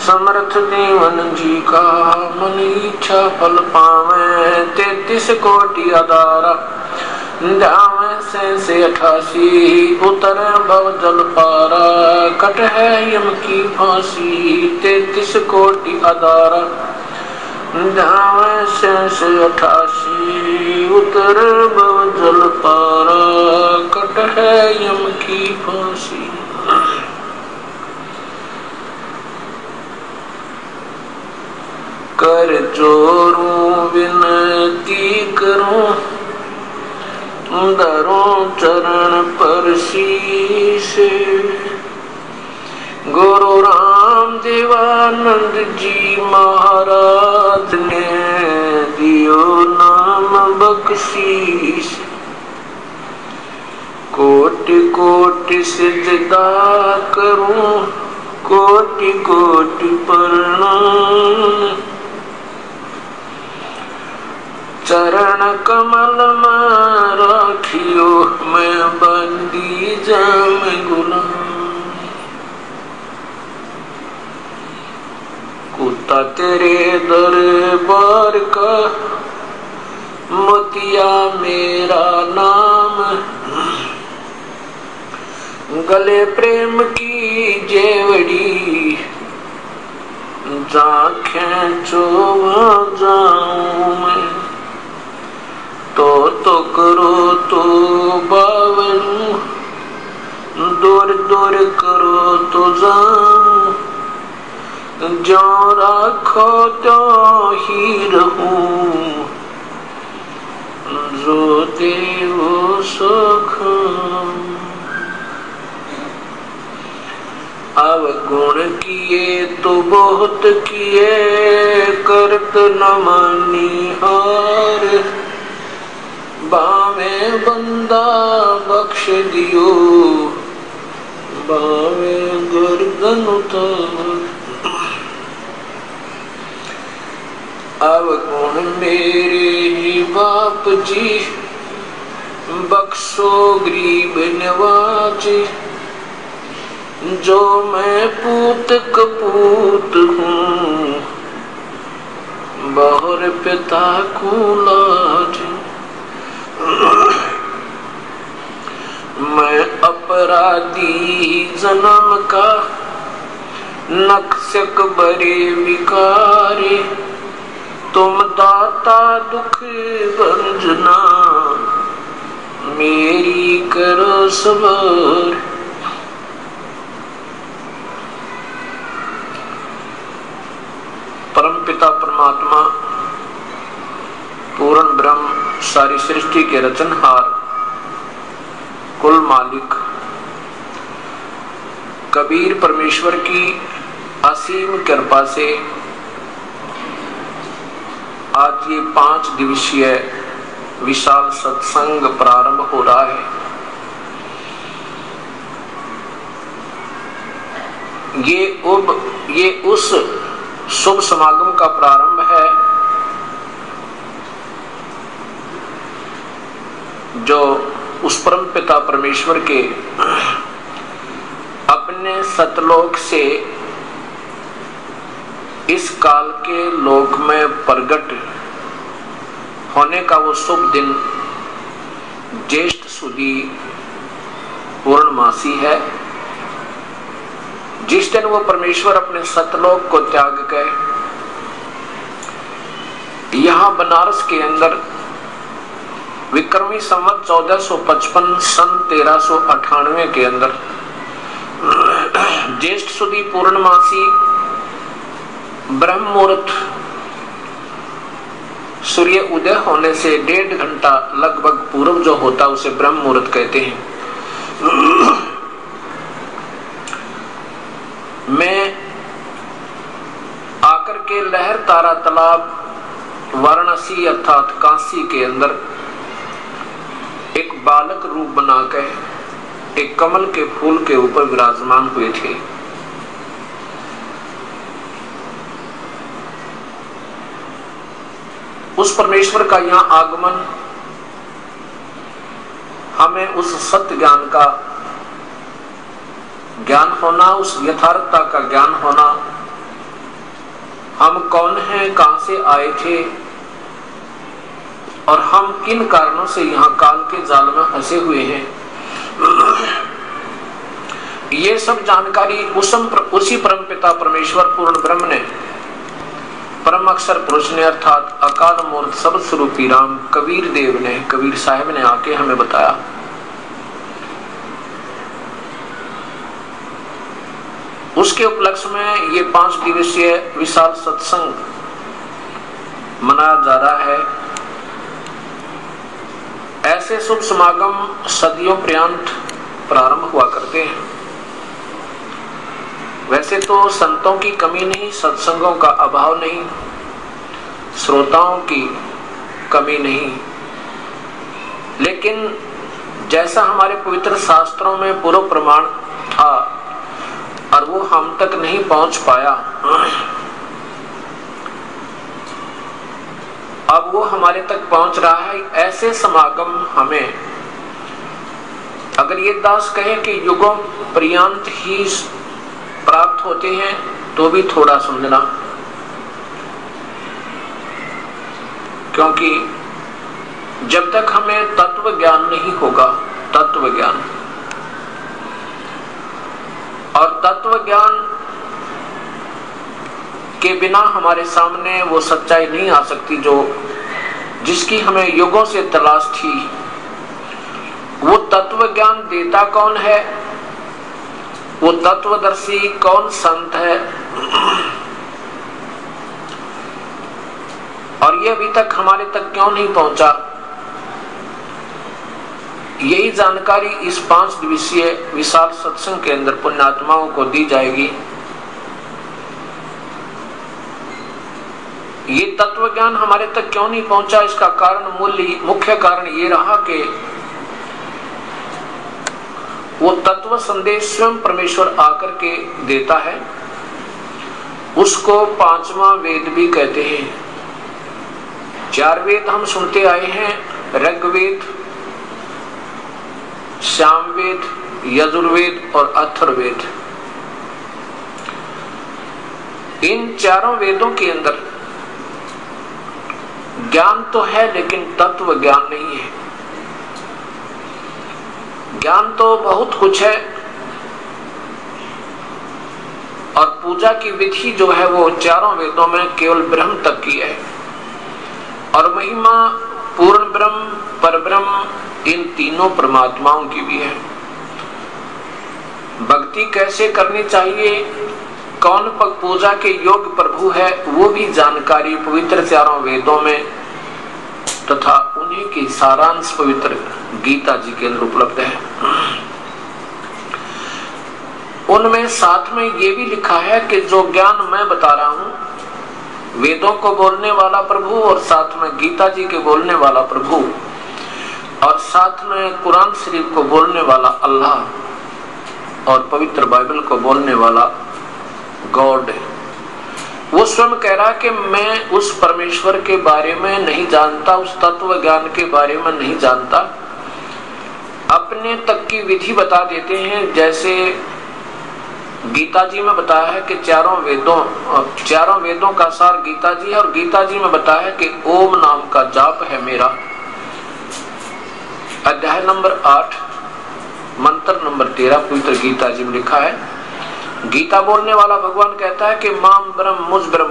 समर्थ जीवन जी का मन इच्छा फल पावे 33 कोटि अदारा जावे से 88 उतर भव जल पारा कट है यम की फांसी 33 कोटि अदारा जावे से 88 उतर भव जल पारा कट है यम की फांसी। कर जोरूं विनती करूं धरूं चरण पर शीश गुरु राम देवानंद जी महाराज ने दियो नाम बख्शीश कोटि कोटि सिजदा करूं कोटि कोटि प्रणाम चरण कमल में राखियो मैं बंदी जाम गुलाम कुत्ता तेरे दरबार का मोतिया मेरा नाम गले प्रेम की जेवड़ी जा खेचो जाऊं मैं तो करो तो बावलू दूर दूर करो तो जाऊं जो राखो तो ही रहूं जो देवो सुख अवगुण किए तो बहुत किए करत न मानी हार बावे बंदा बख्श दियो बावे गर्दन उतार अवगुण मेरे ही बाप जी बख्शो गरीब नवाजी जो मैं पूत कपूत हूँ बहुर पिता को लाज मैं अपराधी जन्म का नक्शक बड़े विकारी तुम दाता दुख भंजना मेरी करो सबर परम पिता परमात्मा पूर्ण ब्रह्म सारी सृष्टि के रचनहार कुल मालिक कबीर परमेश्वर की असीम कृपा से आज ये 5 दिवसीय विशाल सत्संग प्रारंभ हो रहा है। ये उस शुभ समागम का प्रारंभ है जो उस परम पिता परमेश्वर के अपने सतलोक से इस काल के लोक में प्रकट होने का वो शुभ दिन ज्येष्ठ सुदी पूर्णमासी है, जिस दिन वो परमेश्वर अपने सतलोक को त्याग कर यहां बनारस के अंदर विक्रमी संवत 1455 सन 1398 के अंदर ज्येष्ठ सुदी पूर्णमासी ब्रह्म मुहूर्त सूर्य उदय होने से 1.5 घंटा लगभग पूर्व जो होता है उसे ब्रह्म मुहूर्त कहते हैं। मैं आकर के लहर तारा तालाब वाराणसी अर्थात काशी के अंदर एक बालक रूप बनाकर एक कमल के फूल के ऊपर विराजमान हुए थे। उस परमेश्वर का यहाँ आगमन हमें उस सत्य ज्ञान का ज्ञान होना, उस यथार्थता का ज्ञान होना हम कौन हैं, कहां से आए थे और हम किन कारणों से यहाँ काल के जाल में फंसे हुए हैं, ये सब जानकारी उसी परमपिता परमेश्वर पूर्ण ब्रह्म ने, परम अक्षर पुरुष ने, अर्थात अकाल मूर्त सब स्वरूपी राम कबीर देव ने, कबीर साहब ने आके हमें बताया। उसके उपलक्ष्य में ये 5 दिवसीय विशाल सत्संग मनाया जा रहा है। ऐसे शुभ समागम सदियों पर्यंत प्रारंभ हुआ करते हैं। वैसे तो संतों की कमी नहीं, सत्संगों का अभाव नहीं, श्रोताओं की कमी नहीं, लेकिन जैसा हमारे पवित्र शास्त्रों में पूर्व प्रमाण था और वो हम तक नहीं पहुंच पाया, अब वो हमारे तक पहुंच रहा है। ऐसे समागम हमें, अगर ये दास कहे कि युगों पर्यंत ही प्राप्त होते हैं तो भी थोड़ा समझना, क्योंकि जब तक हमें तत्व ज्ञान नहीं होगा, तत्व ज्ञान, और तत्व ज्ञान के बिना हमारे सामने वो सच्चाई नहीं आ सकती जो जिसकी हमें युगों से तलाश थी। वो तत्व ज्ञान देता कौन है, वो तत्वदर्शी कौन संत है, और ये अभी तक हमारे तक क्यों नहीं पहुंचा, यही जानकारी इस 5 दिवसीय विशाल सत्संग के अंदर पुण्यात्माओं को दी जाएगी। ये तत्व ज्ञान हमारे तक क्यों नहीं पहुंचा, इसका कारण, मुख्य कारण ये रहा कि वो तत्व संदेश स्वयं परमेश्वर आकर के देता है। उसको 5वां वेद भी कहते हैं। 4 वेद हम सुनते आए हैं, ऋग्वेद, सामवेद, यजुर्वेद और अथर्ववेद। इन 4 वेदों के अंदर ज्ञान तो है लेकिन तत्व ज्ञान नहीं है। ज्ञान तो बहुत कुछ है, और पूजा की विधि जो है वो 4 वेदों में केवल ब्रह्म तक की है, और महिमा पूर्ण ब्रह्म, परब्रह्म, इन तीनों परमात्माओं की भी है। भक्ति कैसे करनी चाहिए, कौन पूजा के योग प्रभु है, वो भी जानकारी पवित्र 4 वेदों में तथा उन्हीं की सारांश पवित्र गीता जी के अंदर उपलब्ध है। उनमें साथ में ये भी लिखा है कि जो ज्ञान मैं बता रहा हूं, वेदों को बोलने वाला प्रभु और साथ में गीता जी के बोलने वाला प्रभु और साथ में कुरान शरीफ को बोलने वाला अल्लाह और पवित्र बाइबल को बोलने वाला गॉड है। वो स्वयं कह रहा कि मैं उस परमेश्वर के बारे में नहीं जानता, उस तत्व ज्ञान के बारे में नहीं जानता। अपने तक की विधि बता देते हैं, जैसे गीता जी में बताया है कि 4 वेदों का सार गीता जी है, और गीता जी में बताया है कि ओम नाम का जाप है मेरा। अध्याय नंबर 8 मंत्र नंबर 13 पवित्र गीता जी में लिखा है। गीता बोलने वाला भगवान कहता है कि माम ब्रह्म मुझ ब्रह्म